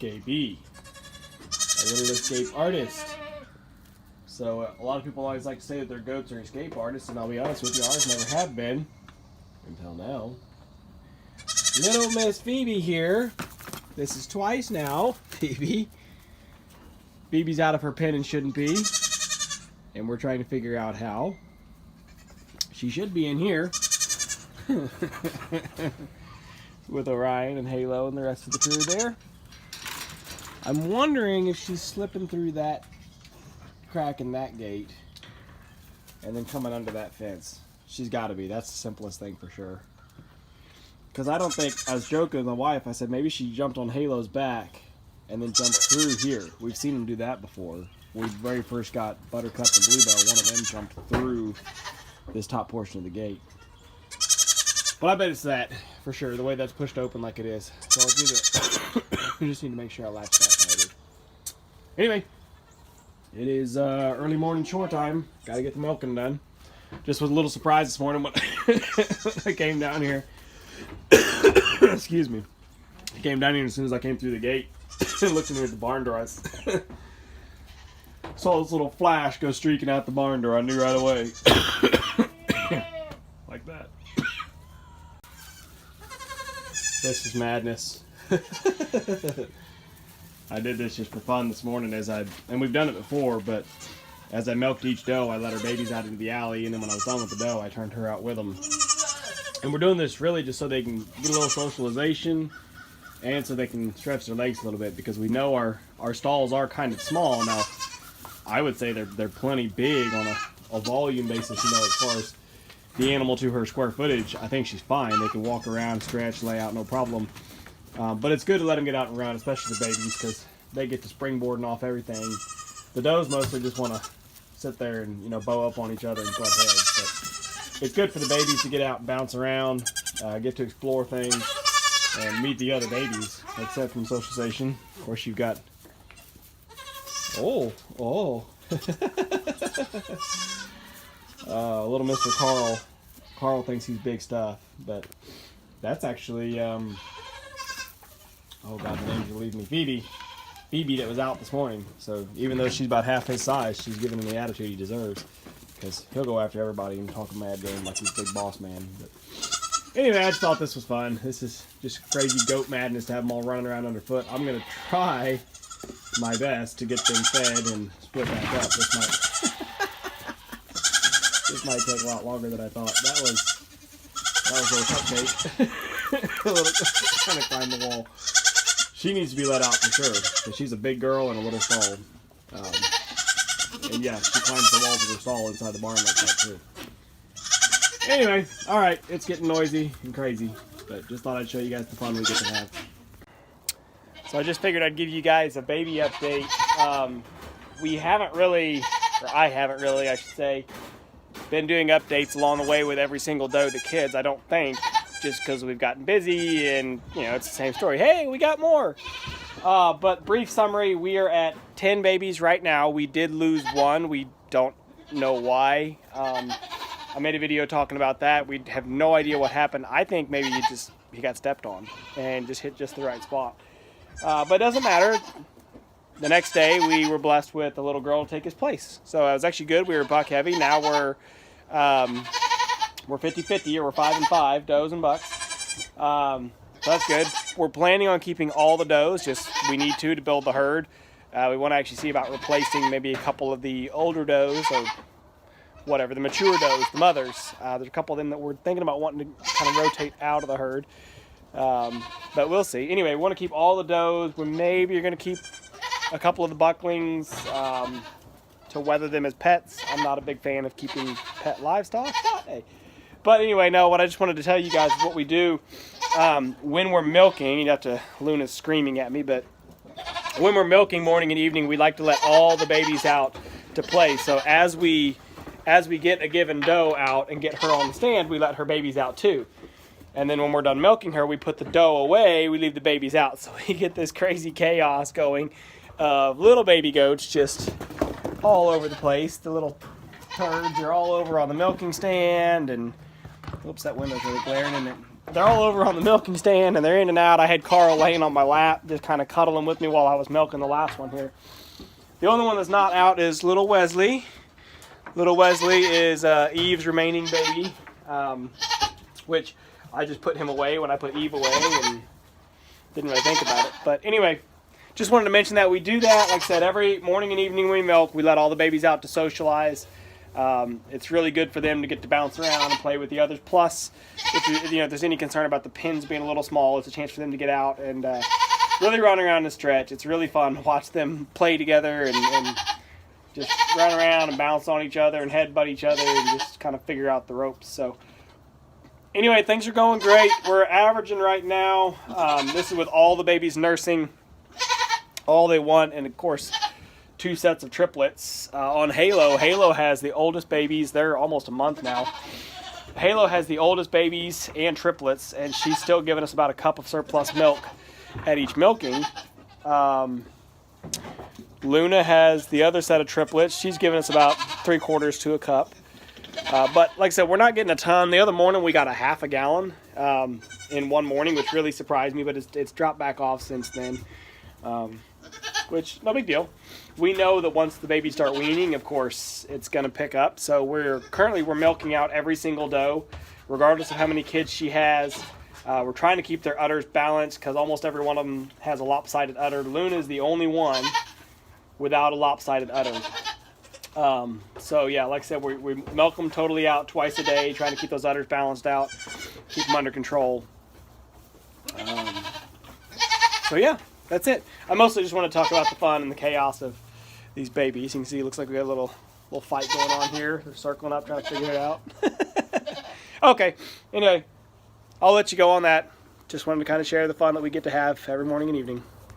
escapee. A little escape artist. So a lot of people always like to say that their goats are escape artists, and I'll be honest with you, ours never have been until now. Little Miss Phoebe here. This is twice now, Phoebe. Phoebe's out of her pen and shouldn't be, and we're trying to figure out how. She should be in here with Orion and Halo and the rest of the crew there. I'm wondering if she's slipping through that crack in that gate and then coming under that fence. She's got to be. That's the simplest thing for sure. Because I don't think, I was joking with my wife, I said maybe she jumped on Halo's back and then jumped through here. We've seen them do that before. When we very first got Buttercup and Bluebell, one of them jumped through this top portion of the gate. But I bet it's that, for sure, the way that's pushed open like it is. So I just need to make sure I latch that tighter. Anyway, it is early morning chore time. Got to get the milking done. Just was a little surprised this morning when I came down here. Excuse me. I came down here as soon as I came through the gate and looked in here at the barn door. I saw this little flash go streaking out the barn door. I knew right away. Like that. This is madness. I did this just for fun this morning and we've done it before, but as I milked each doe, I let her babies out into the alley, and then when I was done with the doe, I turned her out with them. And we're doing this really just so they can get a little socialization and so they can stretch their legs a little bit, because we know our stalls are kind of small. Now, I would say they're plenty big on a volume basis, you know, as far as the animal to her square footage. I think she's fine. They can walk around, stretch, lay out, no problem. But it's good to let them get out and around, especially the babies, because they get to springboarding off everything. The does mostly just want to sit there and, you know, bow up on each other and butt heads. But it's good for the babies to get out and bounce around, get to explore things, and meet the other babies, except from socialization. Of course, you've got... Oh. Little Mr. Carl. Carl thinks he's big stuff, but that's actually, oh God, the names will leave me. Phoebe that was out this morning. So even though she's about half his size, she's giving him the attitude he deserves, because he'll go after everybody and talk a mad game like he's big boss man. But anyway, I just thought this was fun. This is just crazy goat madness to have them all running around underfoot. I'm going to try my best to get them fed and split back up. This might take a lot longer than I thought. That was a little cupcake. A little trying to climb the wall. She needs to be let out for sure, because she's a big girl in a little stall. And yeah, she climbs the walls of her stall inside the barn like that too. Anyway, alright, it's getting noisy and crazy, but just thought I'd show you guys the fun we get to have. So I just figured I'd give you guys a baby update. We haven't really, or I haven't really, I should say, been doing updates along the way with every single doe to kids, I don't think, just because we've gotten busy and, you know, it's the same story. Hey, we got more! But brief summary, we are at 10 babies right now. We did lose one. We don't know why. I made a video talking about that. We have no idea what happened. I think maybe he got stepped on and just hit just the right spot. But it doesn't matter. The next day, we were blessed with a little girl to take his place. So it was actually good. We were buck heavy. Now we're 50-50, or we're 5 and 5, does and bucks. So that's good. We're planning on keeping all the does. Just we need to build the herd. We want to actually see about replacing maybe a couple of the older does, or whatever, the mature does, the mothers. There's a couple of them that we're thinking about wanting to kind of rotate out of the herd. But we'll see. Anyway, we want to keep all the does. We maybe are going to keep a couple of the bucklings to weather them as pets. I'm not a big fan of keeping pet livestock. Hey. But anyway, no, what I just wanted to tell you guys is what we do when we're milking. Luna's screaming at me, but when we're milking morning and evening, we like to let all the babies out to play. So as we get a given doe out and get her on the stand, we let her babies out too. And then when we're done milking her, we put the doe away, we leave the babies out. So we get this crazy chaos going of little baby goats just all over the place. The little turds are all over on the milking stand, and oops, that window's really glaring, isn't it? they're all over on the milking stand, and they're in and out. I had Carl laying on my lap, just kind of cuddling with me while I was milking the last one here. The only one that's not out is little Wesley. Little Wesley is Eve's remaining baby, which I just put him away when I put Eve away and didn't really think about it. But anyway, just wanted to mention that we do that. Like I said, every morning and evening we milk, we let all the babies out to socialize. It's really good for them to get to bounce around and play with the others. Plus, if there's any concern about the pins being a little small, it's a chance for them to get out and really run around and stretch. It's really fun to watch them play together and just run around and bounce on each other and headbutt each other and just kind of figure out the ropes. So anyway, things are going great. We're averaging right now. This is with all the babies nursing all they want, and of course 2 sets of triplets. On Halo, Halo has the oldest babies. They're almost a month now. Halo has the oldest babies and triplets, and she's still giving us about a cup of surplus milk at each milking. Luna has the other set of triplets. She's giving us about 3/4 to a cup. But like I said, we're not getting a ton. The other morning we got a half a gallon in one morning, which really surprised me, but it's dropped back off since then. Which, no big deal. We know that once the babies start weaning, of course, it's going to pick up. So we're milking out every single doe, regardless of how many kids she has. We're trying to keep their udders balanced because almost every one of them has a lopsided udder. Luna is the only one without a lopsided udder. So yeah, like I said, we milk them totally out twice a day, trying to keep those udders balanced out, keep them under control. So yeah. That's it. I mostly just want to talk about the fun and the chaos of these babies. You can see it looks like we got a little fight going on here. They're circling up trying to figure it out. Okay. Anyway, I'll let you go on that. Just wanted to kind of share the fun that we get to have every morning and evening.